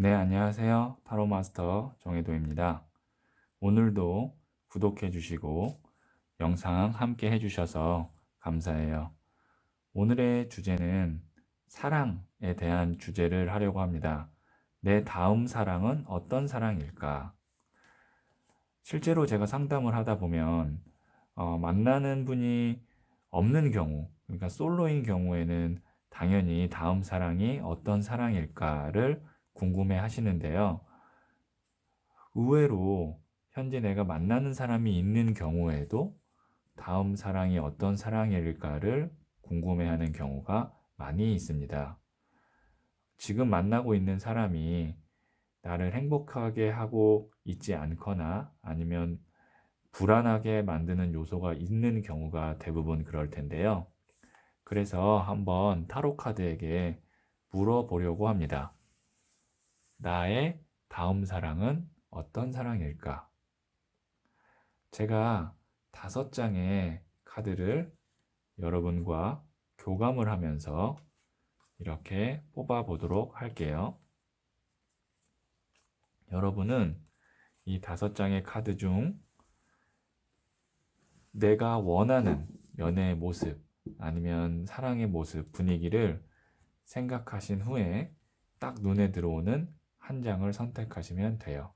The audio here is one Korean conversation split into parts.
네, 안녕하세요. 타로 마스터 정혜도입니다. 오늘도 구독해 주시고 영상 함께 해주셔서 감사해요. 오늘의 주제는 사랑에 대한 주제를 하려고 합니다. 내 다음 사랑은 어떤 사랑일까? 실제로 제가 상담을 하다 보면 만나는 분이 없는 경우, 그러니까 솔로인 경우에는 당연히 다음 사랑이 어떤 사랑일까를 궁금해 하시는데요. 의외로 현재 내가 만나는 사람이 있는 경우에도 다음 사랑이 어떤 사랑일까를 궁금해하는 경우가 많이 있습니다. 지금 만나고 있는 사람이 나를 행복하게 하고 있지 않거나 아니면 불안하게 만드는 요소가 있는 경우가 대부분 그럴 텐데요. 그래서 한번 타로 카드에게 물어보려고 합니다. 나의 다음 사랑은 어떤 사랑일까? 제가 5장의 카드를 여러분과 교감을 하면서 이렇게 뽑아 보도록 할게요. 여러분은 이 5장의 카드 중 내가 원하는 연애의 모습 아니면 사랑의 모습, 분위기를 생각하신 후에 딱 눈에 들어오는 한 장을 선택하시면 돼요.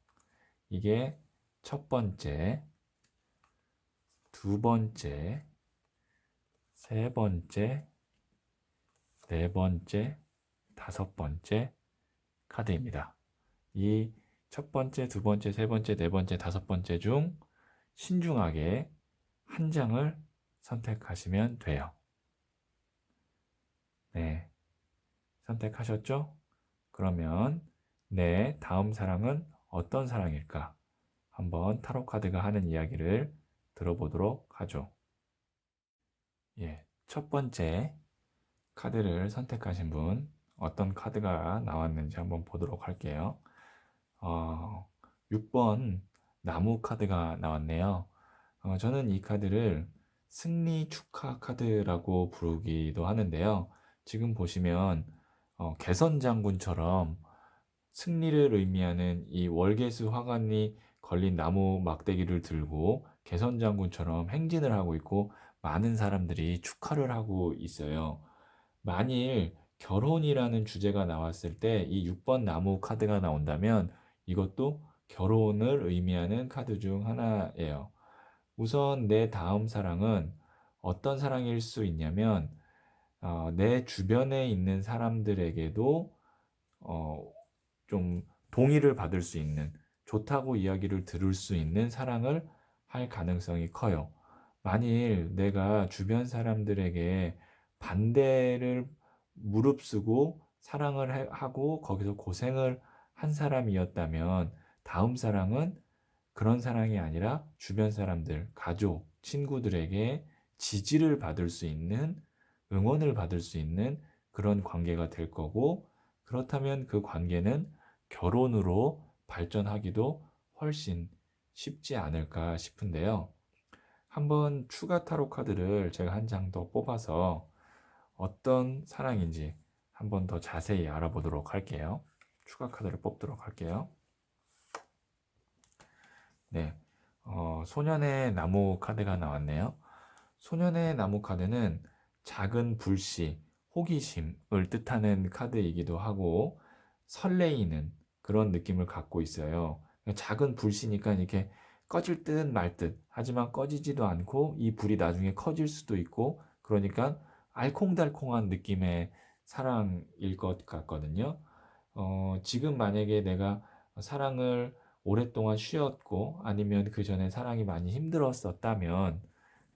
이게 첫 번째, 두 번째, 세 번째, 네 번째, 다섯 번째 카드입니다. 이 첫 번째, 두 번째, 세 번째, 네 번째, 다섯 번째 중 신중하게 한 장을 선택하시면 돼요. 네, 선택하셨죠? 그러면 내 다음 사랑은 어떤 사랑일까? 한번 타로 카드가 하는 이야기를 들어보도록 하죠. 예, 첫 번째 카드를 선택하신 분 어떤 카드가 나왔는지 한번 보도록 할게요. 6번 나무 카드가 나왔네요. 저는 이 카드를 승리 축하 카드라고 부르기도 하는데요. 지금 보시면 개선 장군처럼 승리를 의미하는 이 월계수 화관이 걸린 나무 막대기를 들고 개선 장군처럼 행진을 하고 있고 많은 사람들이 축하를 하고 있어요. 만일 결혼이라는 주제가 나왔을 때 이 6번 나무 카드가 나온다면 이것도 결혼을 의미하는 카드 중 하나예요. 우선 내 다음 사랑은 어떤 사랑일 수 있냐면 내 주변에 있는 사람들에게도 어, 좀 동의를 받을 수 있는 좋다고 이야기를 들을 수 있는 사랑을 할 가능성이 커요. 만일 내가 주변 사람들에게 반대를 무릅쓰고 사랑을 하고 거기서 고생을 한 사람이었다면 다음 사랑은 그런 사랑이 아니라 주변 사람들, 가족, 친구들에게 지지를 받을 수 있는 응원을 받을 수 있는 그런 관계가 될 거고 그렇다면 그 관계는 결혼으로 발전하기도 훨씬 쉽지 않을까 싶은데요. 한번 추가 타로 카드를 제가 한 장 더 뽑아서 어떤 사랑인지 한번 더 자세히 알아보도록 할게요. 추가 카드를 뽑도록 할게요. 네, 소년의 나무 카드가 나왔네요. 소년의 나무 카드는 작은 불씨, 호기심을 뜻하는 카드이기도 하고 설레이는 그런 느낌을 갖고 있어요. 작은 불씨니까 이렇게 꺼질 듯 말 듯. 하지만 꺼지지도 않고 이 불이 나중에 커질 수도 있고 그러니까 알콩달콩한 느낌의 사랑일 것 같거든요. 지금 만약에 내가 사랑을 오랫동안 쉬었고 아니면 그 전에 사랑이 많이 힘들었었다면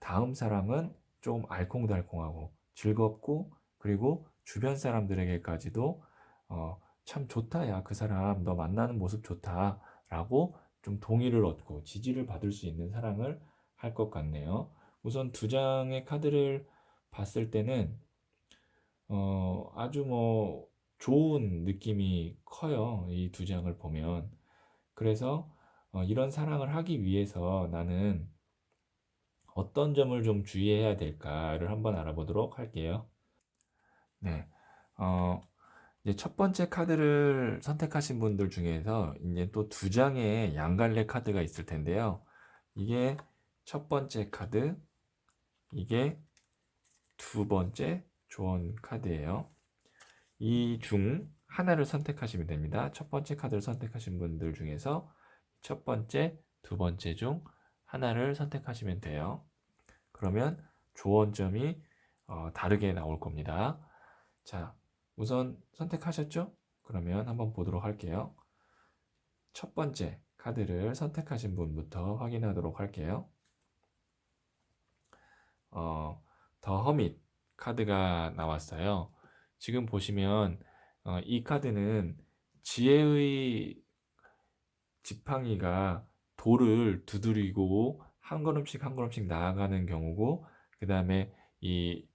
다음 사랑은 좀 알콩달콩하고 즐겁고 그리고 주변 사람들에게까지도 참 좋다, 야, 그 사람 너 만나는 모습 좋다 라고 좀 동의를 얻고 지지를 받을 수 있는 사랑을 할 것 같네요. 우선 두 장의 카드를 봤을 때는 아주 뭐 좋은 느낌이 커요. 이 두 장을 보면. 그래서 이런 사랑을 하기 위해서 나는 어떤 점을 좀 주의해야 될까를 한번 알아보도록 할게요. 네. 어, 이제 첫 번째 카드를 선택하신 분들 중에서 이제 또 두 장의 양갈래 카드가 있을 텐데요. 이게 첫 번째 카드, 이게 두 번째 조언 카드예요. 이 중 하나를 선택하시면 됩니다. 첫 번째 카드를 선택하신 분들 중에서 첫 번째, 두 번째 중 하나를 선택하시면 돼요. 그러면 조언점이 다르게 나올 겁니다. 자, 우선 선택하셨죠? 그러면 한번 보도록 할게요. 첫 번째 카드를 선택하신 분부터 확인하도록 할게요. 더 허밋 카드가 나왔어요. 지금 보시면 이 카드는 지혜의 지팡이가 돌을 두드리고 한 걸음씩 한 걸음씩 나아가는 경우고, 그 다음에 이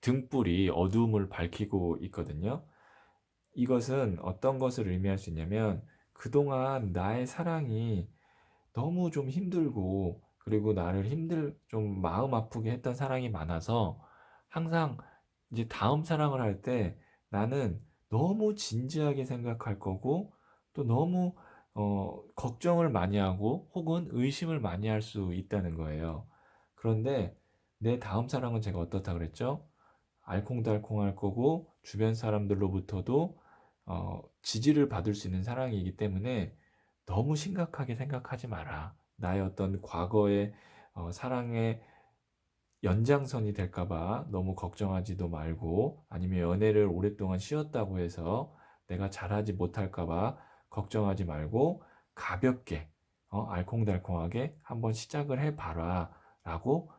등불이 어두움을 밝히고 있거든요. 이것은 어떤 것을 의미할 수 있냐면, 그동안 나의 사랑이 너무 좀 힘들고, 그리고 나를 좀 마음 아프게 했던 사랑이 많아서 항상 이제 다음 사랑을 할 때 나는 너무 진지하게 생각할 거고, 또 너무 걱정을 많이 하고 혹은 의심을 많이 할 수 있다는 거예요. 그런데 내 다음 사랑은 제가 어떻다 그랬죠? 알콩달콩할 거고 주변 사람들로부터도 지지를 받을 수 있는 사랑이기 때문에 너무 심각하게 생각하지 마라. 나의 어떤 과거의 사랑의 연장선이 될까 봐 너무 걱정하지도 말고, 아니면 연애를 오랫동안 쉬었다고 해서 내가 잘하지 못할까 봐 걱정하지 말고 가볍게 알콩달콩하게 한번 시작을 해 봐라 라고,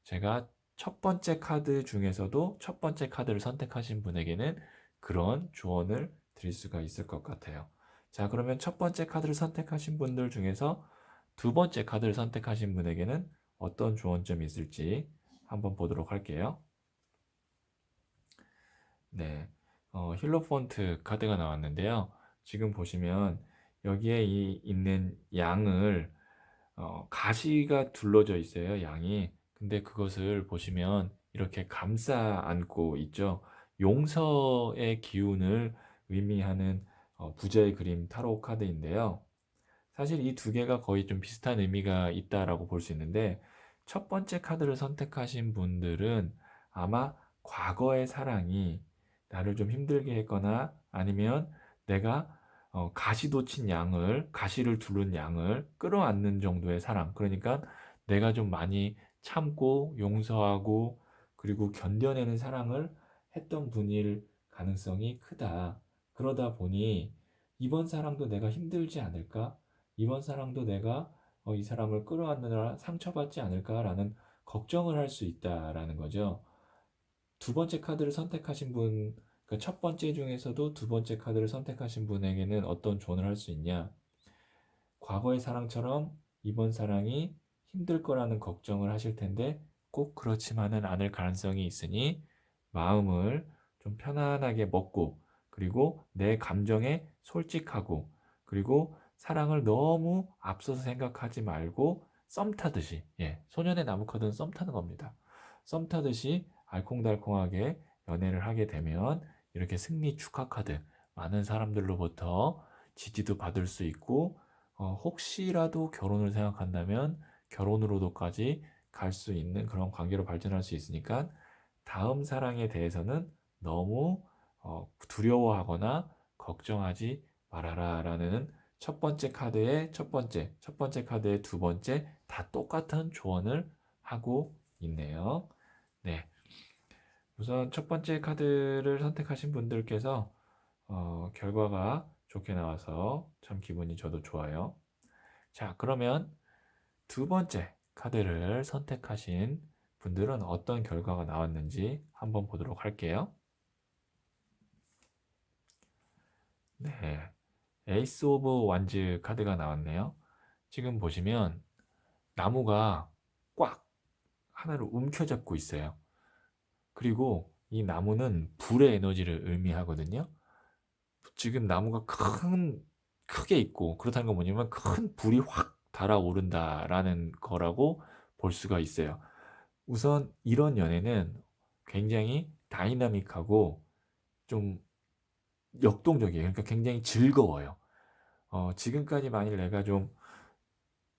제가 첫 번째 카드 중에서도 첫 번째 카드를 선택하신 분에게는 그런 조언을 드릴 수가 있을 것 같아요. 자, 그러면 첫 번째 카드를 선택하신 분들 중에서 두 번째 카드를 선택하신 분에게는 어떤 조언점이 있을지 한번 보도록 할게요. 네, 힐로폰트 카드가 나왔는데요. 지금 보시면 여기에 있는 양을 가시가 둘러져 있어요, 양이. 근데 그것을 보시면 이렇게 감싸 안고 있죠. 용서의 기운을 의미하는 부자의 그림 타로 카드인데요. 사실 이 두 개가 거의 좀 비슷한 의미가 있다라고 볼 수 있는데, 첫 번째 카드를 선택하신 분들은 아마 과거의 사랑이 나를 좀 힘들게 했거나, 아니면 내가 가시를 두른 양을 끌어안는 정도의 사랑, 그러니까 내가 좀 많이 참고 용서하고 그리고 견뎌내는 사랑을 했던 분일 가능성이 크다. 그러다 보니 이번 사랑도 내가 힘들지 않을까? 이번 사랑도 내가 이 사람을 끌어안느라 상처받지 않을까라는 걱정을 할 수 있다라는 거죠. 두 번째 카드를 선택하신 분, 그러니까 첫 번째 중에서도 두 번째 카드를 선택하신 분에게는 어떤 조언을 할 수 있냐? 과거의 사랑처럼 이번 사랑이 힘들 거라는 걱정을 하실 텐데 꼭 그렇지만은 않을 가능성이 있으니 마음을 좀 편안하게 먹고, 그리고 내 감정에 솔직하고, 그리고 사랑을 너무 앞서서 생각하지 말고 썸 타듯이, 예, 소년의 나무 카드는 썸 타는 겁니다. 썸 타듯이 알콩달콩하게 연애를 하게 되면 이렇게 승리 축하 카드, 많은 사람들로부터 지지도 받을 수 있고, 혹시라도 결혼을 생각한다면 결혼으로도까지 갈 수 있는 그런 관계로 발전할 수 있으니까 다음 사랑에 대해서는 너무 두려워하거나 걱정하지 말아라 라는 첫 번째 카드의 첫 번째 카드의 두 번째 다 똑같은 조언을 하고 있네요. 네. 우선 첫 번째 카드를 선택하신 분들께서 결과가 좋게 나와서 참 기분이 저도 좋아요. 자, 그러면 두 번째 카드를 선택하신 분들은 어떤 결과가 나왔는지 한번 보도록 할게요. 네, 에이스 오브 완즈 카드가 나왔네요. 지금 보시면 나무가 꽉 하나를 움켜잡고 있어요. 그리고 이 나무는 불의 에너지를 의미하거든요. 지금 나무가 크게 있고, 그렇다는 건 뭐냐면 큰 불이 확 달아오른다라는 거라고 볼 수가 있어요. 우선 이런 연애는 굉장히 다이나믹하고 좀 역동적이에요. 그러니까 굉장히 즐거워요. 지금까지 만일 내가 좀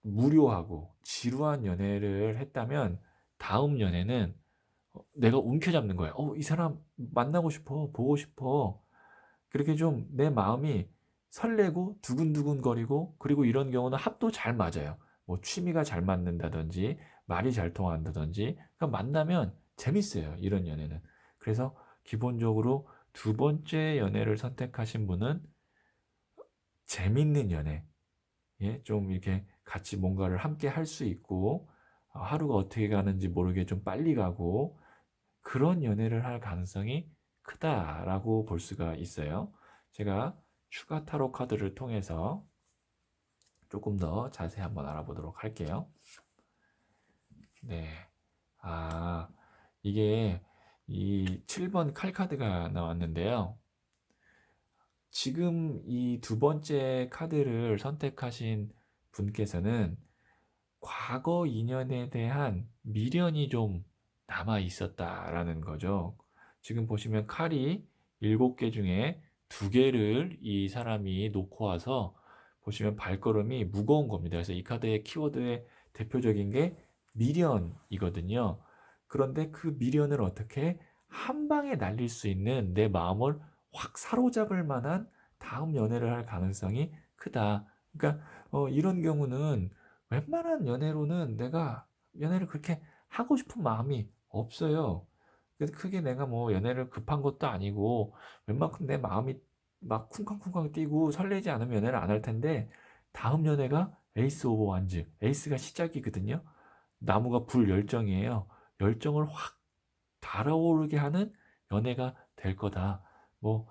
무료하고 지루한 연애를 했다면 다음 연애는 내가 움켜잡는 거예요. 이 사람 만나고 싶어. 보고 싶어. 그렇게 좀 내 마음이 설레고 두근두근거리고, 그리고 이런 경우는 합도 잘 맞아요. 뭐 취미가 잘 맞는다든지 말이 잘 통한다든지, 그러니까 만나면 재밌어요, 이런 연애는. 그래서 기본적으로 두 번째 연애를 선택하신 분은 재밌는 연애, 예, 좀 이렇게 같이 뭔가를 함께 할 수 있고, 하루가 어떻게 가는지 모르게 좀 빨리 가고, 그런 연애를 할 가능성이 크다라고 볼 수가 있어요. 제가 추가 타로 카드를 통해서 조금 더 자세히 한번 알아보도록 할게요. 네. 아, 이게 이 7번 칼 카드가 나왔는데요. 지금 이 두 번째 카드를 선택하신 분께서는 과거 인연에 대한 미련이 좀 남아 있었다라는 거죠. 지금 보시면 칼이 7개 중에 2개를 이 사람이 놓고 와서 보시면 발걸음이 무거운 겁니다. 그래서 이 카드의 키워드의 대표적인 게 미련이거든요. 그런데 그 미련을 어떻게 한 방에 날릴 수 있는, 내 마음을 확 사로잡을 만한 다음 연애를 할 가능성이 크다. 그러니까 이런 경우는 웬만한 연애로는 내가 연애를 그렇게 하고 싶은 마음이 없어요. 그래서 크게 내가 뭐 연애를 급한 것도 아니고, 웬만큼 내 마음이 막 쿵쾅쿵쾅 뛰고 설레지 않으면 연애를 안 할 텐데, 다음 연애가 에이스 오브 완즈, 에이스가 시작이거든요. 나무가 불 열정이에요. 열정을 확 달아오르게 하는 연애가 될 거다. 뭐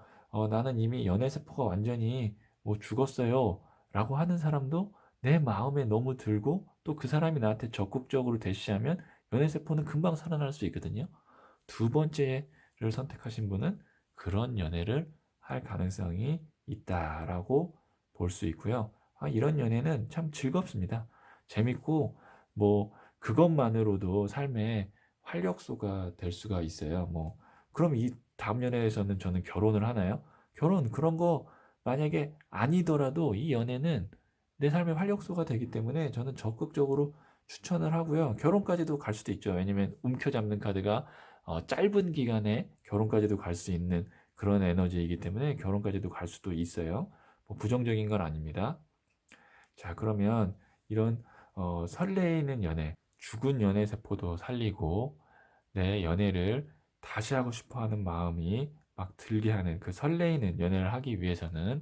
나는 이미 연애 세포가 완전히 뭐 죽었어요 라고 하는 사람도 내 마음에 너무 들고, 또 그 사람이 나한테 적극적으로 대시하면 연애 세포는 금방 살아날 수 있거든요. 두 번째를 선택하신 분은 그런 연애를 할 가능성이 있다라고 볼 수 있고요. 이런 연애는 참 즐겁습니다. 재밌고, 뭐 그것만으로도 삶의 활력소가 될 수가 있어요. 뭐 그럼 이 다음 연애에서는 저는 결혼을 하나요? 결혼 그런 거 만약에 아니더라도 이 연애는 내 삶의 활력소가 되기 때문에 저는 적극적으로 추천을 하고요. 결혼까지도 갈 수도 있죠. 왜냐면 움켜잡는 카드가 짧은 기간에 결혼까지도 갈 수 있는 그런 에너지이기 때문에 결혼까지도 갈 수도 있어요. 뭐 부정적인 건 아닙니다. 자, 그러면 이런 설레이는 연애, 죽은 연애 세포도 살리고 내 연애를 다시 하고 싶어 하는 마음이 막 들게 하는 그 설레이는 연애를 하기 위해서는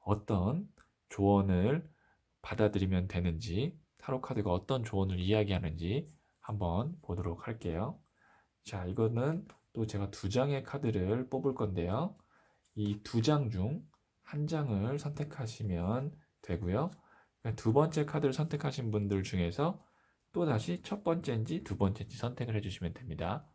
어떤 조언을 받아들이면 되는지, 타로 카드가 어떤 조언을 이야기하는지 한번 보도록 할게요. 자, 이거는 또 제가 2장의 카드를 뽑을 건데요. 이 2장 중 한 장을 선택하시면 되고요. 두 번째 카드를 선택하신 분들 중에서 또 다시 첫 번째인지 두 번째인지 선택을 해주시면 됩니다.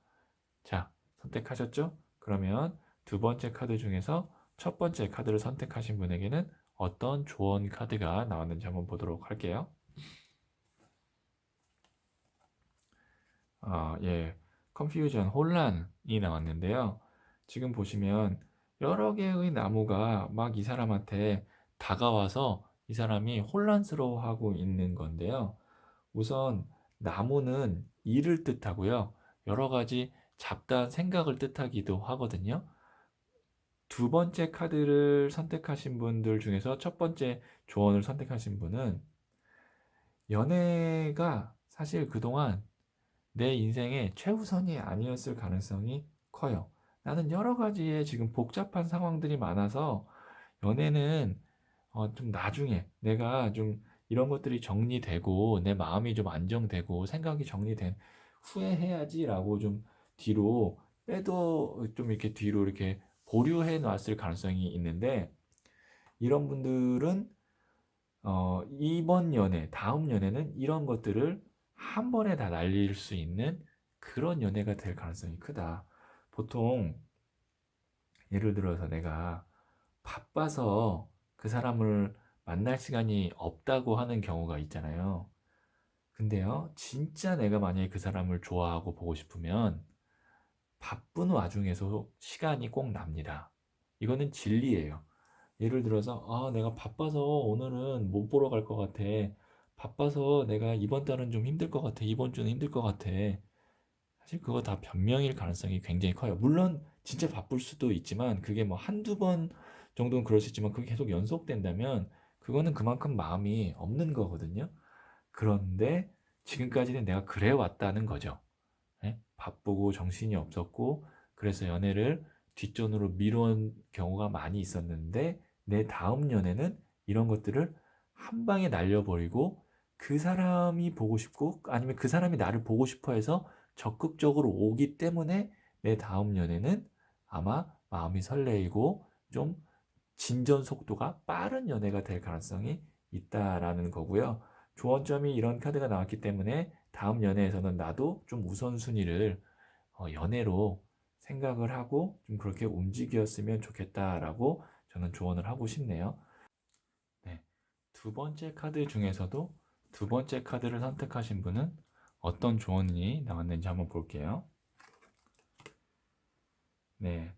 자, 선택하셨죠? 그러면 두 번째 카드 중에서 첫 번째 카드를 선택하신 분에게는 어떤 조언 카드가 나왔는지 한번 보도록 할게요. 예, 컨퓨전, 혼란이 나왔는데요. 지금 보시면 여러 개의 나무가 막 이 사람한테 다가와서 이 사람이 혼란스러워하고 있는 건데요. 우선 나무는 일을 뜻하고요. 여러 가지 잡다한 생각을 뜻하기도 하거든요. 두 번째 카드를 선택하신 분들 중에서 첫 번째 조언을 선택하신 분은 연애가 사실 그동안 내 인생의 최우선이 아니었을 가능성이 커요. 나는 여러 가지의 지금 복잡한 상황들이 많아서 연애는 좀 나중에 내가 좀 이런 것들이 정리되고 내 마음이 좀 안정되고 생각이 정리된 후에 해야지라고 좀 뒤로 빼도 좀 이렇게 뒤로 이렇게 보류해 놨을 가능성이 있는데, 이런 분들은 이번 연애, 다음 연애는 이런 것들을 한 번에 다 날릴 수 있는 그런 연애가 될 가능성이 크다. 보통 예를 들어서 내가 바빠서 그 사람을 만날 시간이 없다고 하는 경우가 있잖아요. 근데요, 진짜 내가 만약에 그 사람을 좋아하고 보고 싶으면 바쁜 와중에서 시간이 꼭 납니다. 이거는 진리예요. 예를 들어서 내가 바빠서 오늘은 못 보러 갈 것 같아. 바빠서 내가 이번 달은 좀 힘들 것 같아. 이번 주는 힘들 것 같아. 사실 그거 다 변명일 가능성이 굉장히 커요. 물론 진짜 바쁠 수도 있지만 그게 뭐 한두 번 정도는 그럴 수 있지만 그게 계속 연속된다면 그거는 그만큼 마음이 없는 거거든요. 그런데 지금까지는 내가 그래 왔다는 거죠. 예? 바쁘고 정신이 없었고 그래서 연애를 뒷전으로 미룬 경우가 많이 있었는데 내 다음 연애는 이런 것들을 한 방에 날려버리고 그 사람이 보고 싶고 아니면 그 사람이 나를 보고 싶어 해서 적극적으로 오기 때문에 내 다음 연애는 아마 마음이 설레이고 좀 진전 속도가 빠른 연애가 될 가능성이 있다라는 거고요. 조언점이 이런 카드가 나왔기 때문에 다음 연애에서는 나도 좀 우선순위를 연애로 생각을 하고 좀 그렇게 움직였으면 좋겠다라고 저는 조언을 하고 싶네요. 네. 두 번째 카드 중에서도 두 번째 카드를 선택하신 분은 어떤 조언이 나왔는지 한번 볼게요. 네.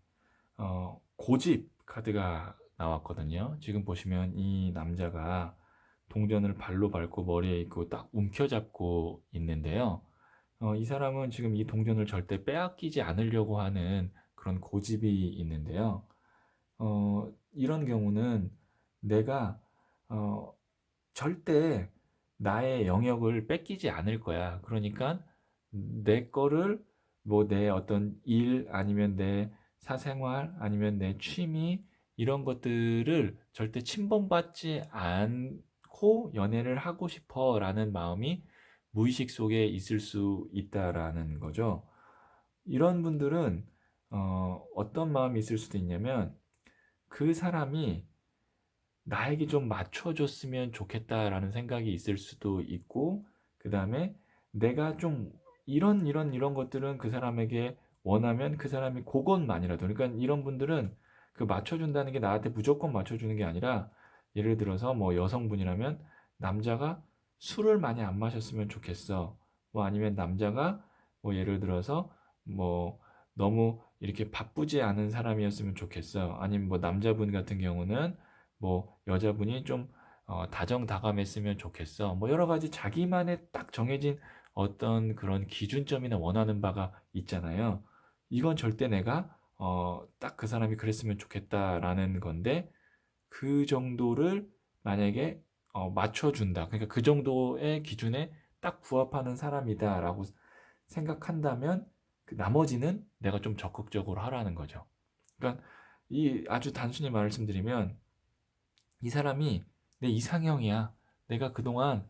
고집 카드가 나왔거든요. 지금 보시면 이 남자가 동전을 발로 밟고 머리에 있고 딱 움켜잡고 있는데요. 이 사람은 지금 이 동전을 절대 빼앗기지 않으려고 하는 그런 고집이 있는데요. 이런 경우는 내가 어, 절대 나의 영역을 뺏기지 않을 거야. 그러니까 내 거를 뭐 내 어떤 일 아니면 내 사생활 아니면 내 취미 이런 것들을 절대 침범받지 않고 연애를 하고 싶어라는 마음이 무의식 속에 있을 수 있다라는 거죠. 이런 분들은 어떤 마음이 있을 수도 있냐면 그 사람이 나에게 좀 맞춰줬으면 좋겠다라는 생각이 있을 수도 있고, 그 다음에 내가 좀 이런 것들은 그 사람에게 원하면 그 사람이 그것만이라도, 그러니까 이런 분들은 그 맞춰준다는 게 나한테 무조건 맞춰주는 게 아니라, 예를 들어서 뭐 여성분이라면 남자가 술을 많이 안 마셨으면 좋겠어. 뭐 아니면 남자가 뭐 예를 들어서 뭐 너무 이렇게 바쁘지 않은 사람이었으면 좋겠어. 아니면 뭐 남자분 같은 경우는 뭐 여자분이 좀 다정다감했으면 좋겠어. 뭐 여러 가지 자기만의 딱 정해진 어떤 그런 기준점이나 원하는 바가 있잖아요. 이건 절대 내가 딱 그 사람이 그랬으면 좋겠다라는 건데 그 정도를 만약에 맞춰준다. 그러니까 그 정도의 기준에 딱 부합하는 사람이다라고 생각한다면 그 나머지는 내가 좀 적극적으로 하라는 거죠. 그러니까 이 아주 단순히 말씀드리면 이 사람이 내 이상형이야. 내가 그동안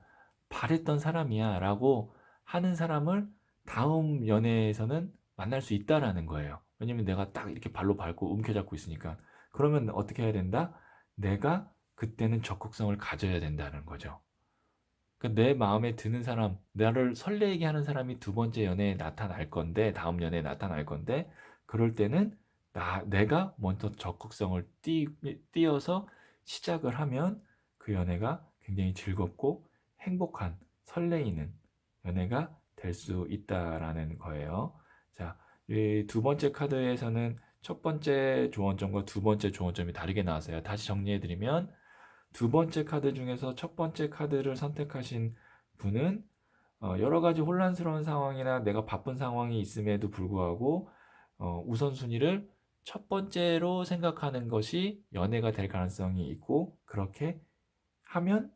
바랬던 사람이야. 라고 하는 사람을 다음 연애에서는 만날 수 있다라는 거예요. 왜냐면 내가 딱 이렇게 발로 밟고 움켜잡고 있으니까. 그러면 어떻게 해야 된다? 내가 그때는 적극성을 가져야 된다는 거죠. 그러니까 내 마음에 드는 사람, 나를 설레게 하는 사람이 두 번째 연애에 나타날 건데, 다음 연애에 나타날 건데, 그럴 때는 내가 먼저 적극성을 띄어서 시작을 하면 그 연애가 굉장히 즐겁고 행복한, 설레이는 연애가 될 수 있다라는 거예요. 자, 이 두 번째 카드에서는 첫 번째 조언점과 두 번째 조언점이 다르게 나왔어요. 다시 정리해드리면, 두 번째 카드 중에서 첫 번째 카드를 선택하신 분은 여러 가지 혼란스러운 상황이나 내가 바쁜 상황이 있음에도 불구하고 우선순위를 첫 번째로 생각하는 것이 연애가 될 가능성이 있고 그렇게 하면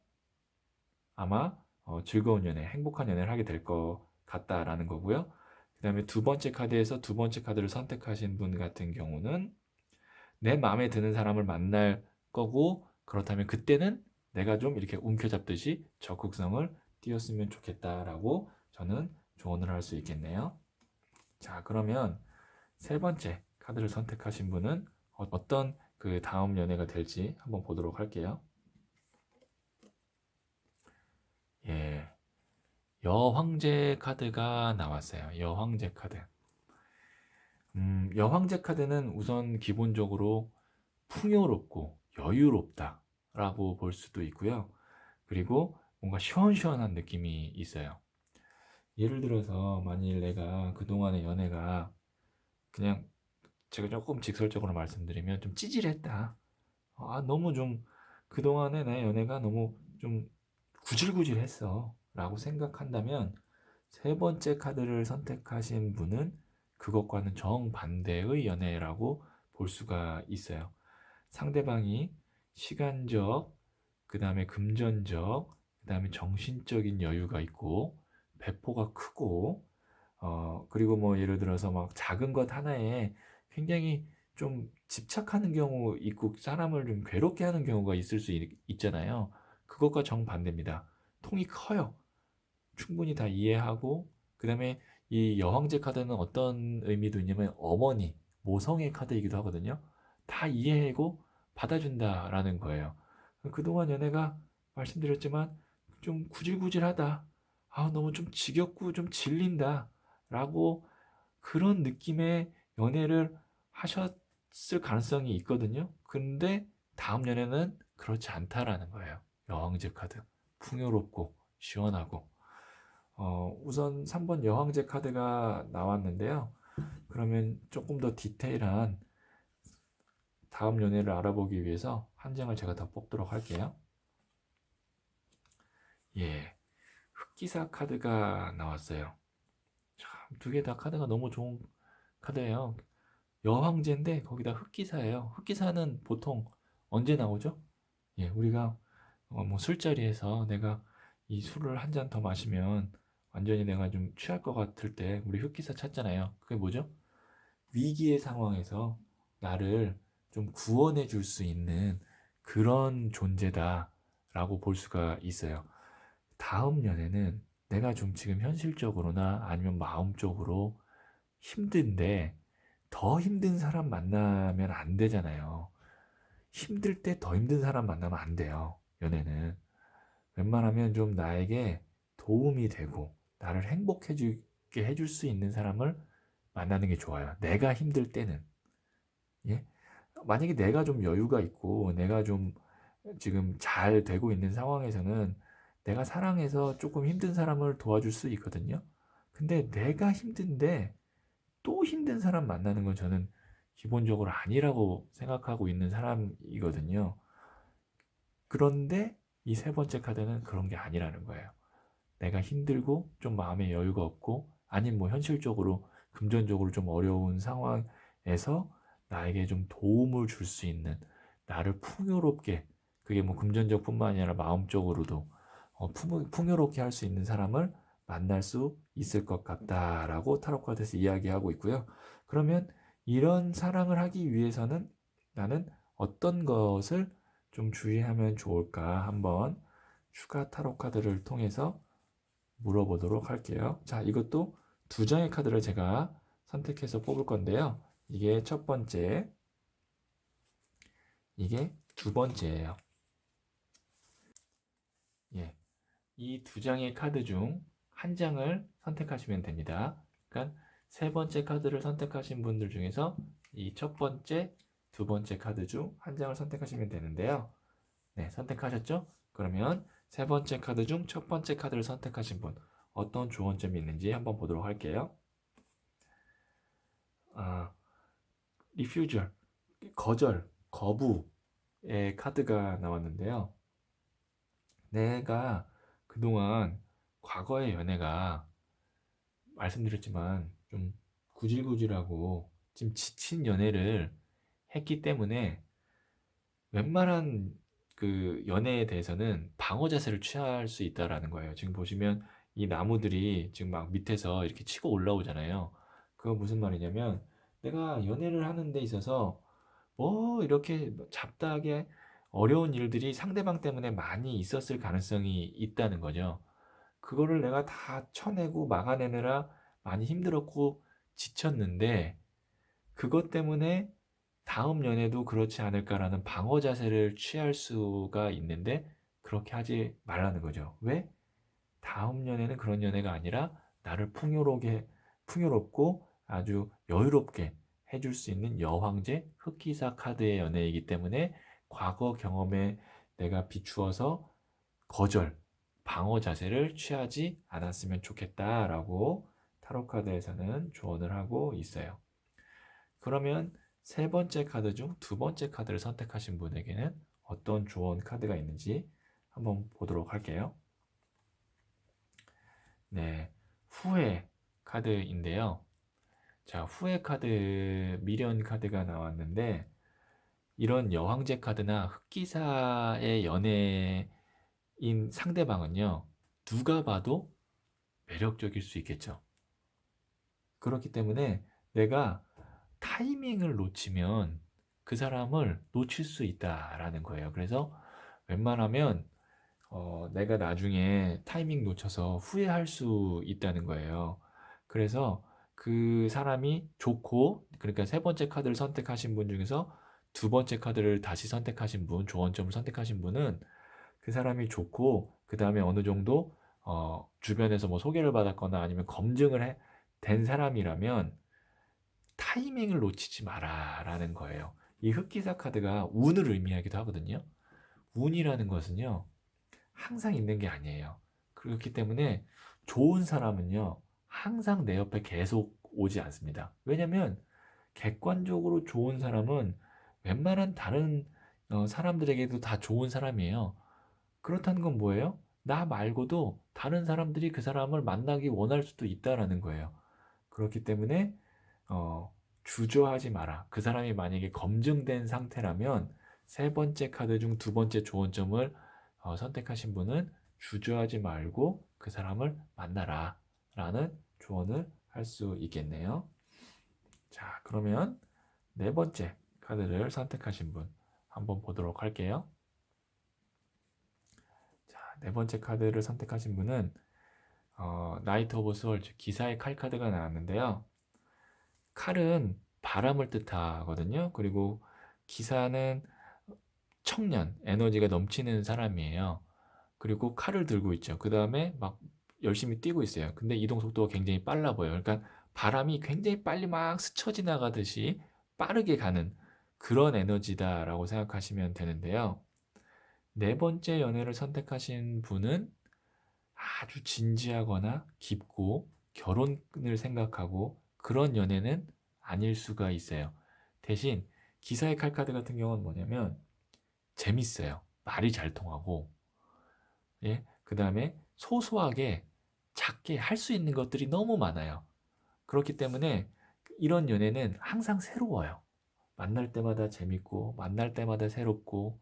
아마 즐거운 연애, 행복한 연애를 하게 될 것 같다라는 거고요. 그 다음에 두 번째 카드에서 두 번째 카드를 선택하신 분 같은 경우는 내 마음에 드는 사람을 만날 거고 그렇다면 그때는 내가 좀 이렇게 움켜잡듯이 적극성을 띄었으면 좋겠다라고 저는 조언을 할 수 있겠네요. 자, 그러면 세 번째 카드를 선택하신 분은 어떤 그 다음 연애가 될지 한번 보도록 할게요. 예, 여황제 카드가 나왔어요. 여황제 카드. 여황제 카드는 우선 기본적으로 풍요롭고 여유롭다라고 볼 수도 있고요. 그리고 뭔가 시원시원한 느낌이 있어요. 예를 들어서 만일 내가 그동안의 연애가 그냥 제가 조금 직설적으로 말씀드리면 좀 찌질했다. 너무 좀 그동안의 내 연애가 너무 좀 구질구질했어 라고 생각한다면 세 번째 카드를 선택하신 분은 그것과는 정반대의 연애라고 볼 수가 있어요. 상대방이 시간적, 그 다음에 금전적, 그 다음에 정신적인 여유가 있고 배포가 크고 그리고 뭐 예를 들어서 막 작은 것 하나에 굉장히 좀 집착하는 경우 있고 사람을 좀 괴롭게 하는 경우가 있을 수 있잖아요. 그것과 정반대입니다. 통이 커요. 충분히 다 이해하고 그다음에 이 여왕제 카드는 어떤 의미도 있냐면 어머니, 모성의 카드이기도 하거든요. 다 이해하고 받아준다라는 거예요. 그동안 연애가 말씀드렸지만 좀 구질구질하다. 너무 좀 지겹고 좀 질린다. 라고 그런 느낌의 연애를 하셨을 가능성이 있거든요. 근데 다음 연애는 그렇지 않다라는 거예요. 여왕제 카드. 풍요롭고 시원하고. 우선 3번 여왕제 카드가 나왔는데요. 그러면 조금 더 디테일한 다음 연애를 알아보기 위해서 한 장을 제가 더 뽑도록 할게요. 예, 흑기사 카드가 나왔어요. 참, 두 개 다 카드가 너무 좋은 카드예요. 여왕제인데 거기다 흑기사예요. 흑기사는 보통 언제 나오죠? 예, 우리가 뭐 술자리에서 내가 이 술을 한 잔 더 마시면 완전히 내가 좀 취할 것 같을 때 우리 흑기사 찾잖아요. 그게 뭐죠? 위기의 상황에서 나를 좀 구원해 줄 수 있는 그런 존재다라고 볼 수가 있어요. 다음 연애는 내가 좀 지금 현실적으로나 아니면 마음적으로 힘든데 더 힘든 사람 만나면 안 되잖아요. 힘들 때 더 힘든 사람 만나면 안 돼요. 연애는. 웬만하면 좀 나에게 도움이 되고 나를 행복해지게 해줄 수 있는 사람을 만나는 게 좋아요. 내가 힘들 때는. 예? 만약에 내가 좀 여유가 있고 내가 좀 지금 잘 되고 있는 상황에서는 내가 사랑해서 조금 힘든 사람을 도와줄 수 있거든요. 근데 내가 힘든데 또 힘든 사람 만나는 건 저는 기본적으로 아니라고 생각하고 있는 사람이거든요. 그런데 이 세 번째 카드는 그런 게 아니라는 거예요. 내가 힘들고 좀 마음에 여유가 없고 아니면 뭐 현실적으로 금전적으로 좀 어려운 상황에서 나에게 좀 도움을 줄 수 있는 나를 풍요롭게 그게 뭐 금전적 뿐만 아니라 마음적으로도 풍요롭게 할 수 있는 사람을 만날 수 있을 것 같다라고 타로 카드에서 이야기하고 있고요. 그러면 이런 사랑을 하기 위해서는 나는 어떤 것을 좀 주의하면 좋을까 한번 추가 타로 카드를 통해서 물어보도록 할게요. 자, 이것도 두 장의 카드를 제가 선택해서 뽑을 건데요. 이게 첫 번째, 이게 두 번째예요. 예, 이 두 장의 카드 중 한 장을 선택하시면 됩니다. 그러니까 세 번째 카드를 선택하신 분들 중에서 이 첫 번째, 두 번째 카드 중 한 장을 선택하시면 되는데요. 네, 선택하셨죠? 그러면 세 번째 카드 중 첫 번째 카드를 선택하신 분 어떤 조언점이 있는지 한번 보도록 할게요. 아, refusal, 거절, 거부의 카드가 나왔는데요. 내가 그동안 과거의 연애가 말씀드렸지만 좀 구질구질하고 지금 지친 연애를 했기 때문에 웬만한 그 연애에 대해서는 방어 자세를 취할 수 있다라는 거예요. 지금 보시면 이 나무들이 지금 막 밑에서 이렇게 치고 올라오잖아요. 그거 무슨 말이냐면 내가 연애를 하는 데 있어서 뭐 이렇게 잡다하게 어려운 일들이 상대방 때문에 많이 있었을 가능성이 있다는 거죠. 그거를 내가 다 쳐내고 막아내느라 많이 힘들었고 지쳤는데 그것 때문에 다음 연애도 그렇지 않을까라는 방어 자세를 취할 수가 있는데 그렇게 하지 말라는 거죠. 왜? 다음 연애는 그런 연애가 아니라 나를 풍요롭고 아주 여유롭게 해줄 수 있는 여황제 흑기사 카드의 연애이기 때문에 과거 경험에 내가 비추어서 거절, 방어 자세를 취하지 않았으면 좋겠다라고 타로 카드에서는 조언을 하고 있어요. 그러면 세 번째 카드 중 두 번째 카드를 선택하신 분에게는 어떤 조언 카드가 있는지 한번 보도록 할게요. 네, 후회 카드인데요. 자, 후회 카드, 미련 카드가 나왔는데 이런 여황제 카드나 흑기사의 연애인 상대방은요, 누가 봐도 매력적일 수 있겠죠. 그렇기 때문에 내가 타이밍을 놓치면 그 사람을 놓칠 수 있다라는 거예요. 그래서 웬만하면 내가 나중에 타이밍 놓쳐서 후회할 수 있다는 거예요. 그래서 그 사람이 좋고, 그러니까 세 번째 카드를 선택하신 분 중에서 두 번째 카드를 다시 선택하신 분, 조언점을 선택하신 분은 그 사람이 좋고, 그 다음에 어느 정도 주변에서 뭐 소개를 받았거나 아니면 된 사람이라면 타이밍을 놓치지 마라라는 거예요. 이 흑기사 카드가 운을 의미하기도 하거든요. 운이라는 것은요, 항상 있는 게 아니에요. 그렇기 때문에 좋은 사람은요, 항상 내 옆에 계속 오지 않습니다. 왜냐면 객관적으로 좋은 사람은 웬만한 다른 사람들에게도 다 좋은 사람이에요. 그렇다는 건 뭐예요? 나 말고도 다른 사람들이 그 사람을 만나기 원할 수도 있다라는 거예요. 그렇기 때문에 어, 주저하지 마라. 그 사람이 만약에 검증된 상태라면 세 번째 카드 중 두 번째 조언점을 선택하신 분은 주저하지 말고 그 사람을 만나라 라는 조언을 할 수 있겠네요. 자, 그러면 네 번째 카드를 선택하신 분 한번 보도록 할게요. 자, 네 번째 카드를 선택하신 분은 나이트 오브 스월드, 기사의 칼 카드가 나왔는데요. 칼은 바람을 뜻하거든요. 그리고 기사는 청년, 에너지가 넘치는 사람이에요. 그리고 칼을 들고 있죠. 그 다음에 막 열심히 뛰고 있어요. 근데 이동 속도가 굉장히 빨라 보여요. 그러니까 바람이 굉장히 빨리 막 스쳐 지나가듯이 빠르게 가는 그런 에너지다라고 생각하시면 되는데요. 네 번째 연애를 선택하신 분은 아주 진지하거나 깊고 결혼을 생각하고 그런 연애는 아닐 수가 있어요. 대신 기사의 칼카드 같은 경우는 뭐냐면 재밌어요. 말이 잘 통하고, 예, 그 다음에 소소하게 작게 할 수 있는 것들이 너무 많아요. 그렇기 때문에 이런 연애는 항상 새로워요. 만날 때마다 재밌고, 만날 때마다 새롭고,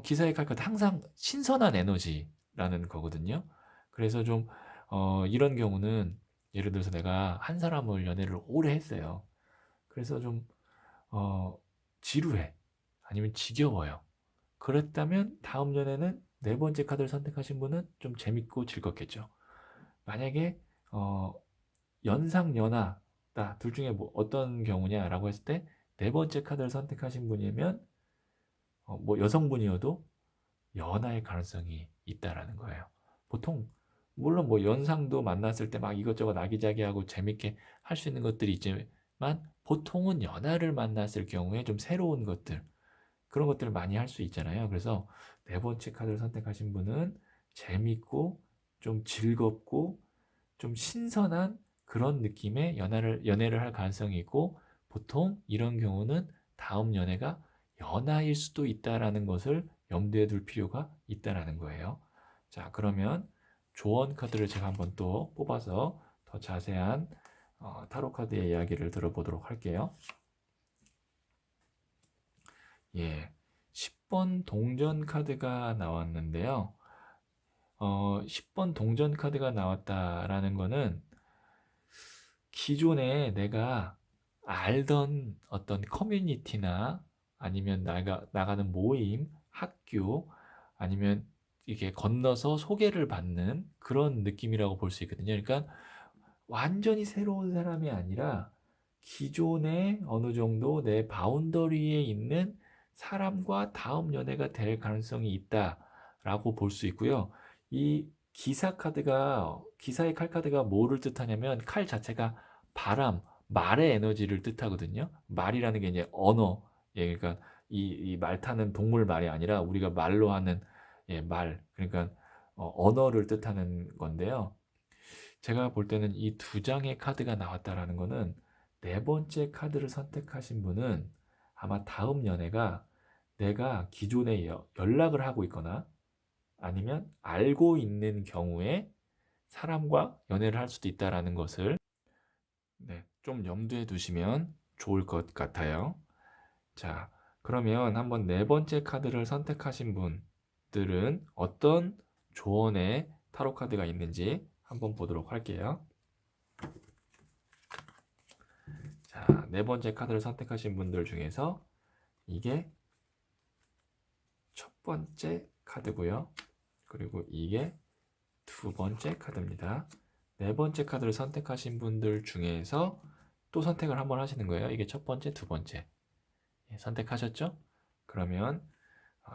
기사의 칼카드 항상 신선한 에너지라는 거거든요. 그래서 좀, 이런 경우는 예를 들어서 내가 한 사람을 연애를 오래 했어요. 그래서 좀, 어, 지루해. 아니면 지겨워요. 그랬다면 다음 연애는 네 번째 카드를 선택하신 분은 좀 재밌고 즐겁겠죠. 만약에 어, 연상 연하다 둘 중에 뭐 어떤 경우냐라고 했을 때 네 번째 카드를 선택하신 분이면 뭐 여성분이어도 연하의 가능성이 있다라는 거예요. 보통 물론 뭐 연상도 만났을 때 막 이것저것 아기자기하고 재밌게 할 수 있는 것들이 있지만 보통은 연하를 만났을 경우에 좀 새로운 것들 그런 것들을 많이 할 수 있잖아요. 그래서 네 번째 카드를 선택하신 분은 재밌고 좀 즐겁고 좀 신선한 그런 느낌의 연애를 할 가능성이 있고 보통 이런 경우는 다음 연애가 연하일 수도 있다라는 것을 염두에 둘 필요가 있다라는 거예요. 자, 그러면 조언 카드를 제가 한번 또 뽑아서 더 자세한 타로 카드의 이야기를 들어보도록 할게요. 예, 10번 동전 카드가 나왔는데요. 10번 동전 카드가 나왔다라는 거는 기존에 내가 알던 어떤 커뮤니티나 아니면 나가는 모임, 학교, 아니면 이게 건너서 소개를 받는 그런 느낌이라고 볼 수 있거든요. 그러니까 완전히 새로운 사람이 아니라 기존에 어느 정도 내 바운더리에 있는 사람과 다음 연애가 될 가능성이 있다라고 볼 수 있고요. 이 기사의 칼 카드가 뭐를 뜻하냐면 칼 자체가 바람, 말의 에너지를 뜻하거든요. 말이라는 게 이제 언어, 예, 그러니까 이 말 타는 동물 말이 아니라 우리가 말로 하는 예, 말, 그러니까 언어를 뜻하는 건데요. 제가 볼 때는 이 두 장의 카드가 나왔다라는 거는 네 번째 카드를 선택하신 분은 아마 다음 연애가 내가 기존에 연락을 하고 있거나 아니면 알고 있는 경우에 사람과 연애를 할 수도 있다라는 것을 네, 좀 염두에 두시면 좋을 것 같아요. 자, 그러면 한번 네 번째 카드를 선택하신 분들은 어떤 조언의 타로 카드가 있는지 한번 보도록 할게요. 자, 네 번째 카드를 선택하신 분들 중에서 이게 첫 번째 카드고요. 그리고 이게 두 번째 카드입니다. 네 번째 카드를 선택하신 분들 중에서 또 선택을 한번 하시는 거예요. 이게 첫 번째, 두 번째. 선택하셨죠? 그러면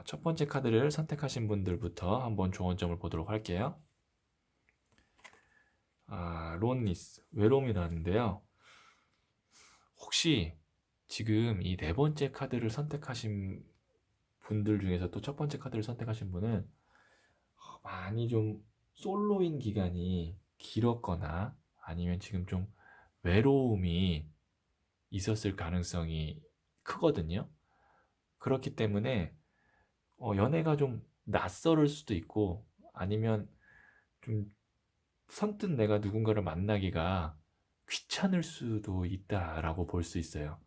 첫 번째 카드를 선택하신 분들부터 한번 조언점을 보도록 할게요. 론리스, 외로움이라는데요. 혹시 지금 이 네 번째 카드를 선택하신 분들 중에서 또 첫 번째 카드를 선택하신 분은 많이 좀 솔로인 기간이 길었거나 아니면 지금 좀 외로움이 있었을 가능성이 크거든요. 그렇기 때문에 연애가 좀 낯설을 수도 있고 아니면 좀 선뜻 내가 누군가를 만나기가 귀찮을 수도 있다라고 볼 수 있어요.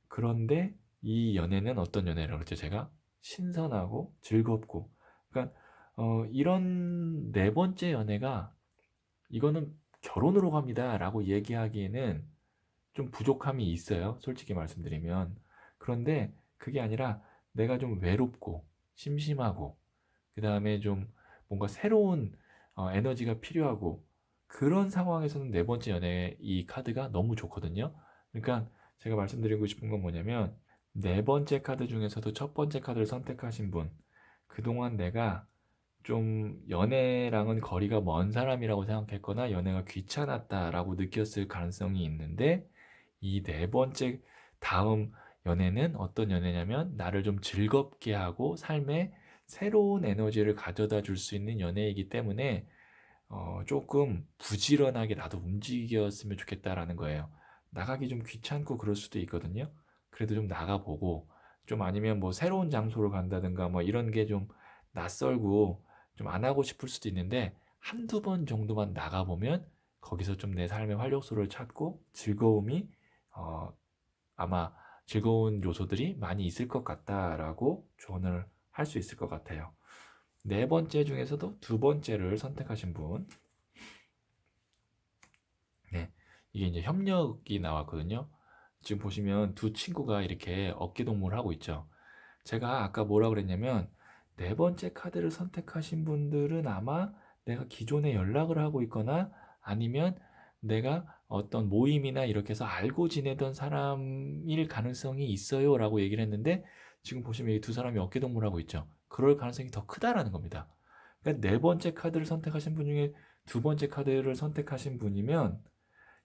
그런데 이 연애는 어떤 연애라고 그랬죠? 제가 신선하고 즐겁고 그러니까 이런 네 번째 연애가 이거는 결혼으로 갑니다라고 얘기하기에는 좀 부족함이 있어요. 솔직히 말씀드리면. 그런데 그게 아니라 내가 좀 외롭고 심심하고 그다음에 좀 뭔가 새로운 에너지가 필요하고 그런 상황에서는 네 번째 연애 이 카드가 너무 좋거든요. 그러니까 제가 말씀드리고 싶은 건 뭐냐면 네 번째 카드 중에서도 첫 번째 카드를 선택하신 분 그동안 내가 좀 연애랑은 거리가 먼 사람이라고 생각했거나 연애가 귀찮았다라고 느꼈을 가능성이 있는데 이 네 번째 다음 연애는 어떤 연애냐면 나를 좀 즐겁게 하고 삶에 새로운 에너지를 가져다 줄 수 있는 연애이기 때문에 조금 부지런하게 나도 움직였으면 좋겠다라는 거예요. 나가기 좀 귀찮고 그럴 수도 있거든요. 그래도 좀 나가보고 좀 아니면 뭐 새로운 장소를 간다든가 뭐 이런 게 좀 낯설고 좀 안 하고 싶을 수도 있는데 한두 번 정도만 나가보면 거기서 좀 내 삶의 활력소를 찾고 즐거움이 어, 아마 즐거운 요소들이 많이 있을 것 같다라고 조언을 할 수 있을 것 같아요. 네 번째 중에서도 두 번째를 선택하신 분, 네, 이게 이제 협력이 나왔거든요. 지금 보시면 두 친구가 이렇게 어깨동무를 하고 있죠. 제가 아까 뭐라 그랬냐면 네 번째 카드를 선택하신 분들은 아마 내가 기존에 연락을 하고 있거나 아니면 내가 어떤 모임이나 이렇게 해서 알고 지내던 사람일 가능성이 있어요 라고 얘기를 했는데 지금 보시면 이 두 사람이 어깨동무를 하고 있죠. 그럴 가능성이 더 크다라는 겁니다. 그러니까 네 번째 카드를 선택하신 분 중에 두 번째 카드를 선택하신 분이면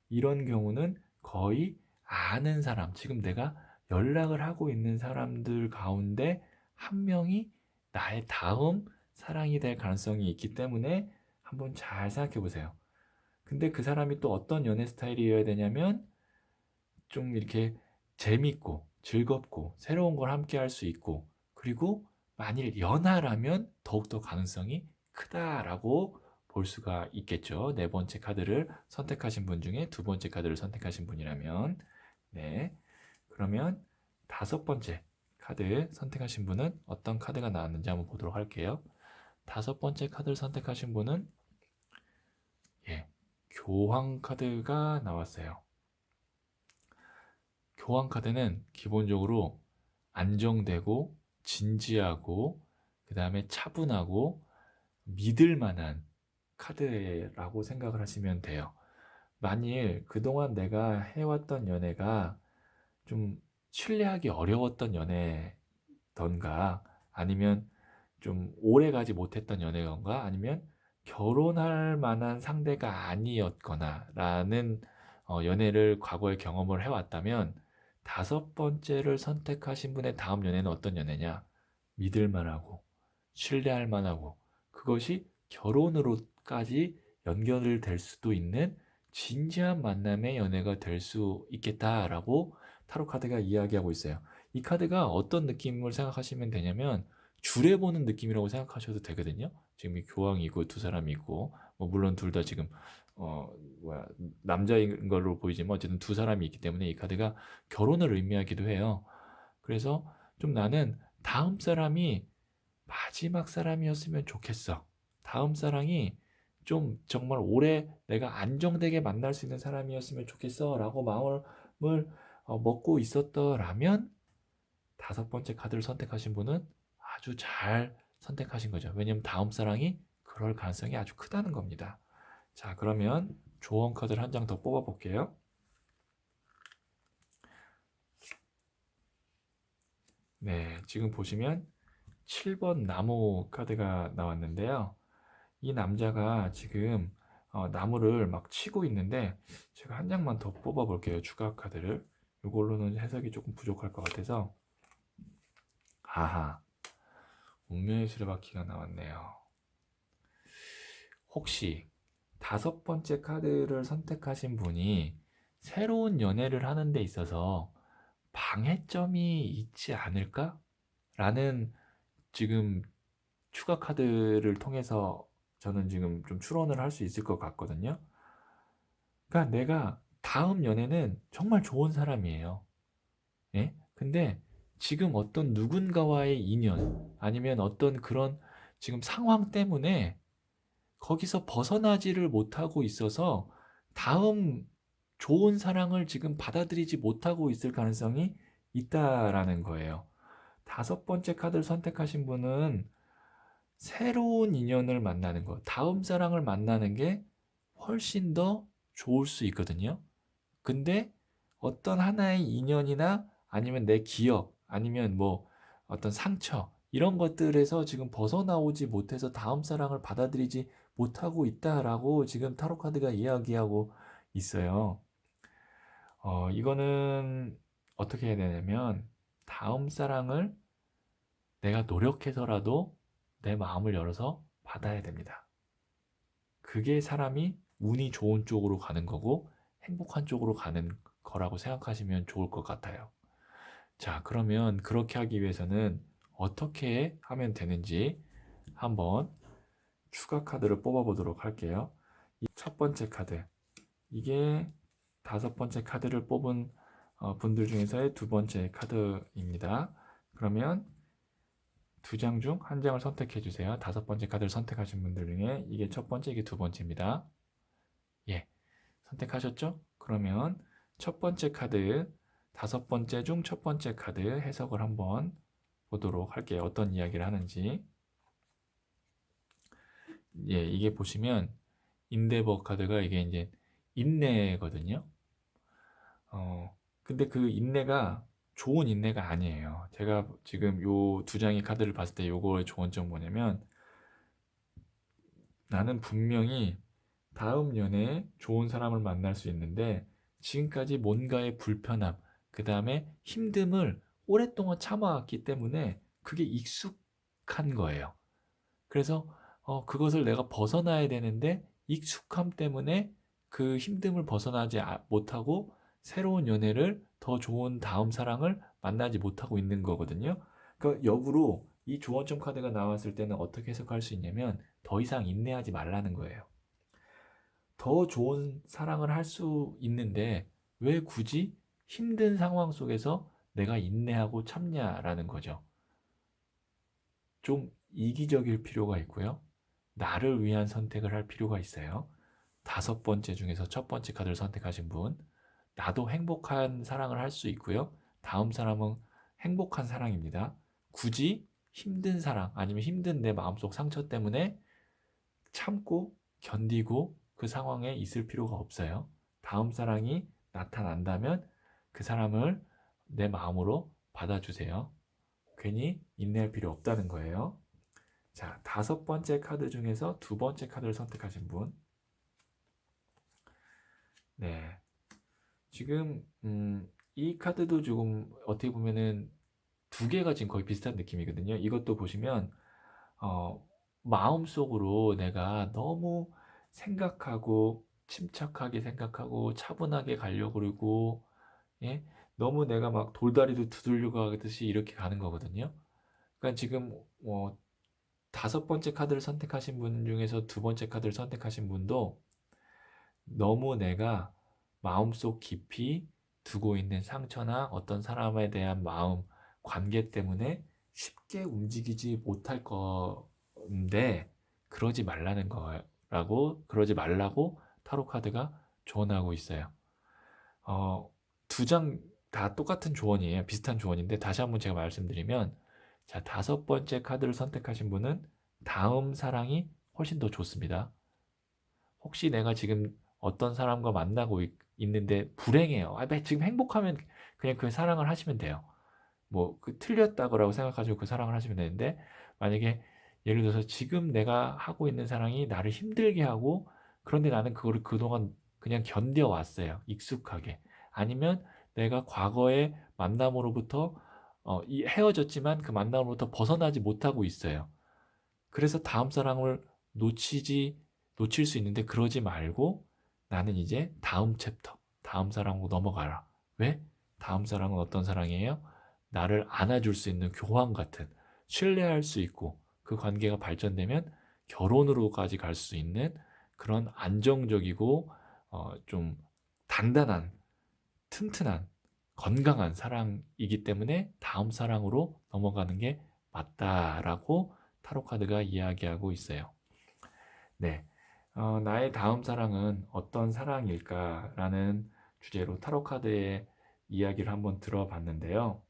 이런 경우는 거의 아는 사람, 지금 내가 연락을 하고 있는 사람들 가운데 한 명이 나의 다음 사랑이 될 가능성이 있기 때문에 한번 잘 생각해 보세요. 근데 그 사람이 또 어떤 연애 스타일이어야 되냐면 좀 이렇게 재밌고 즐겁고 새로운 걸 함께 할 수 있고 그리고 만일 연하라면 더욱더 가능성이 크다라고 볼 수가 있겠죠. 네 번째 카드를 선택하신 분 중에 두 번째 카드를 선택하신 분이라면 네. 그러면 다섯 번째 카드 선택하신 분은 어떤 카드가 나왔는지 한번 보도록 할게요. 다섯 번째 카드를 선택하신 분은 예, 교황 카드가 나왔어요. 교황 카드는 기본적으로 안정되고 진지하고 그 다음에 차분하고 믿을 만한 카드라고 생각을 하시면 돼요. 만일 그동안 내가 해왔던 연애가 좀 신뢰하기 어려웠던 연애던가 아니면 좀 오래 가지 못했던 연애건가 아니면 결혼할 만한 상대가 아니었거나 라는 연애를 과거에 경험을 해왔다면 다섯 번째를 선택하신 분의 다음 연애는 어떤 연애냐? 믿을 만하고 신뢰할 만하고 그것이 결혼으로까지 연결될 수도 있는 진지한 만남의 연애가 될 수 있겠다라고 타로 카드가 이야기하고 있어요. 이 카드가 어떤 느낌을 생각하시면 되냐면 주례 보는 느낌이라고 생각하셔도 되거든요. 지금 이 교황이고 두 사람이 있고 뭐 물론 둘 다 지금 어 뭐야 남자인 걸로 보이지만 어쨌든 두 사람이 있기 때문에 이 카드가 결혼을 의미하기도 해요. 그래서 좀 나는 다음 사람이 마지막 사람이었으면 좋겠어. 다음 사람이 좀 정말 오래 내가 안정되게 만날 수 있는 사람이었으면 좋겠어 라고 마음을 먹고 있었더라면 다섯 번째 카드를 선택하신 분은 아주 잘 선택하신 거죠. 왜냐면 다음 사랑이 그럴 가능성이 아주 크다는 겁니다. 자, 그러면 조언 카드를 한 장 더 뽑아 볼게요. 네, 지금 보시면 7번 나무 카드가 나왔는데요. 이 남자가 지금 나무를 막 치고 있는데 제가 한 장만 더 뽑아 볼게요. 추가 카드를. 이걸로는 해석이 조금 부족할 것 같아서. 아하, 운명의 수레바퀴가 나왔네요. 혹시 다섯 번째 카드를 선택하신 분이 새로운 연애를 하는 데 있어서 방해점이 있지 않을까? 라는 지금 추가 카드를 통해서 저는 지금 좀 추론을 할 수 있을 것 같거든요. 그러니까 내가 다음 연애는 정말 좋은 사람이에요. 예? 근데 지금 어떤 누군가와의 인연 아니면 어떤 그런 지금 상황 때문에 거기서 벗어나지를 못하고 있어서 다음 좋은 사랑을 지금 받아들이지 못하고 있을 가능성이 있다라는 거예요. 다섯 번째 카드를 선택하신 분은 새로운 인연을 만나는 것, 다음 사랑을 만나는 게 훨씬 더 좋을 수 있거든요. 근데 어떤 하나의 인연이나 아니면 내 기억, 아니면 뭐 어떤 상처, 이런 것들에서 지금 벗어나오지 못해서 다음 사랑을 받아들이지 못하고 있다라고 지금 타로 카드가 이야기하고 있어요. 이거는 어떻게 해야 되냐면 다음 사랑을 내가 노력해서라도 내 마음을 열어서 받아야 됩니다. 그게 사람이 운이 좋은 쪽으로 가는 거고 행복한 쪽으로 가는 거라고 생각하시면 좋을 것 같아요. 자, 그러면 그렇게 하기 위해서는 어떻게 하면 되는지 한번 추가 카드를 뽑아 보도록 할게요. 이 첫 번째 카드. 이게 다섯 번째 카드를 뽑은 분들 중에서의 두 번째 카드입니다. 그러면 두 장 중 한 장을 선택해 주세요. 다섯 번째 카드를 선택하신 분들 중에 이게 첫 번째, 이게 두 번째입니다. 예, 선택하셨죠? 그러면 첫 번째 카드, 다섯 번째 중 첫 번째 카드 해석을 한번 보도록 할게요. 어떤 이야기를 하는지. 예, 이게 보시면 인데버 카드가 이게 이제 인내거든요. 근데 그 인내가 좋은 인내가 아니에요. 제가 지금 요 두 장의 카드를 봤을 때 요거의 좋은 점 뭐냐면 나는 분명히 다음 연애에 좋은 사람을 만날 수 있는데 지금까지 뭔가의 불편함, 그 다음에 힘듦을 오랫동안 참아왔기 때문에 그게 익숙한 거예요. 그래서 그것을 내가 벗어나야 되는데 익숙함 때문에 그 힘듦을 벗어나지 못하고 새로운 연애를 더 좋은 다음 사랑을 만나지 못하고 있는 거거든요. 그러니까 역으로 이 조언점 카드가 나왔을 때는 어떻게 해석할 수 있냐면 더 이상 인내하지 말라는 거예요. 더 좋은 사랑을 할 수 있는데 왜 굳이 힘든 상황 속에서 내가 인내하고 참냐라는 거죠. 좀 이기적일 필요가 있고요. 나를 위한 선택을 할 필요가 있어요. 다섯 번째 중에서 첫 번째 카드를 선택하신 분, 나도 행복한 사랑을 할 수 있고요. 다음 사람은 행복한 사랑입니다. 굳이 힘든 사랑, 아니면 힘든 내 마음속 상처 때문에 참고 견디고 그 상황에 있을 필요가 없어요. 다음 사랑이 나타난다면 그 사람을 내 마음으로 받아주세요. 괜히 인내할 필요 없다는 거예요. 자, 다섯 번째 카드 중에서 두 번째 카드를 선택하신 분. 네. 지금, 이 카드도 조금 어떻게 보면은 두 개가 지금 거의 비슷한 느낌이거든요. 이것도 보시면, 어, 마음속으로 내가 너무 생각하고 침착하게 생각하고 차분하게 가려고 그러고, 예? 너무 내가 막 돌다리도 두들려고 하듯이 이렇게 가는 거거든요. 그러니까 지금 다섯 번째 카드를 선택하신 분 중에서 두 번째 카드를 선택하신 분도 너무 내가 마음속 깊이 두고 있는 상처나 어떤 사람에 대한 마음, 관계 때문에 쉽게 움직이지 못할 건데, 그러지 말라는 거라고, 그러지 말라고 타로 카드가 조언하고 있어요. 어, 두 장 다 똑같은 조언이에요. 비슷한 조언인데, 다시 한번 제가 말씀드리면, 자, 다섯 번째 카드를 선택하신 분은 다음 사랑이 훨씬 더 좋습니다. 혹시 내가 지금 어떤 사람과 만나고 있는데 불행해요. 지금 행복하면 그냥 그 사랑을 하시면 돼요. 뭐, 틀렸다고 생각하시고 그 사랑을 하시면 되는데, 만약에 예를 들어서 지금 내가 하고 있는 사랑이 나를 힘들게 하고, 그런데 나는 그거를 그동안 그냥 견뎌왔어요. 익숙하게. 아니면 내가 과거의 만남으로부터 헤어졌지만 그 만남으로부터 벗어나지 못하고 있어요. 그래서 다음 사랑을 놓치지 놓칠 수 있는데, 그러지 말고 나는 이제 다음 챕터, 다음 사랑으로 넘어가라. 왜? 다음 사랑은 어떤 사랑이에요? 나를 안아줄 수 있는 교황 같은, 신뢰할 수 있고 그 관계가 발전되면 결혼으로까지 갈 수 있는 그런 안정적이고 좀 단단한, 튼튼한, 건강한 사랑이기 때문에 다음 사랑으로 넘어가는 게 맞다라고 타로 카드가 이야기하고 있어요. 네. 나의 다음 사랑은 어떤 사랑일까라는 주제로 타로 카드의 이야기를 한번 들어봤는데요.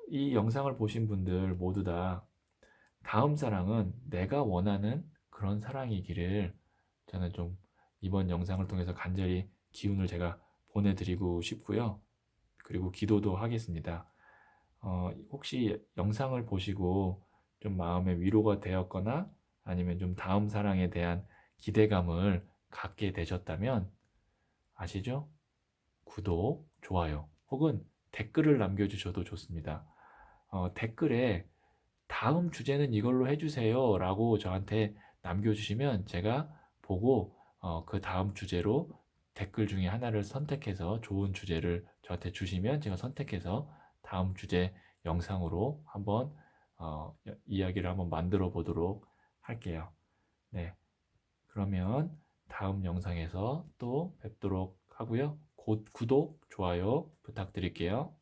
이 영상을 보신 분들 모두 다 다음 사랑은 내가 원하는 그런 사랑이기를, 저는 좀 이번 영상을 통해서 간절히 기운을 제가 보내드리고 싶고요. 그리고 기도도 하겠습니다. 혹시 영상을 보시고 좀 마음의 위로가 되었거나 아니면 좀 다음 사랑에 대한 기대감을 갖게 되셨다면, 아시죠? 구독, 좋아요, 혹은 댓글을 남겨주셔도 좋습니다. 댓글에 다음 주제는 이걸로 해주세요 라고 저한테 남겨주시면 제가 보고 그 다음 주제로 댓글 중에 하나를 선택해서, 좋은 주제를 저한테 주시면 제가 선택해서 다음 주제 영상으로 한번 이야기를 한번 만들어 보도록 할게요. 네, 그러면 다음 영상에서 또 뵙도록 하고요. 곧 구독, 좋아요 부탁드릴게요.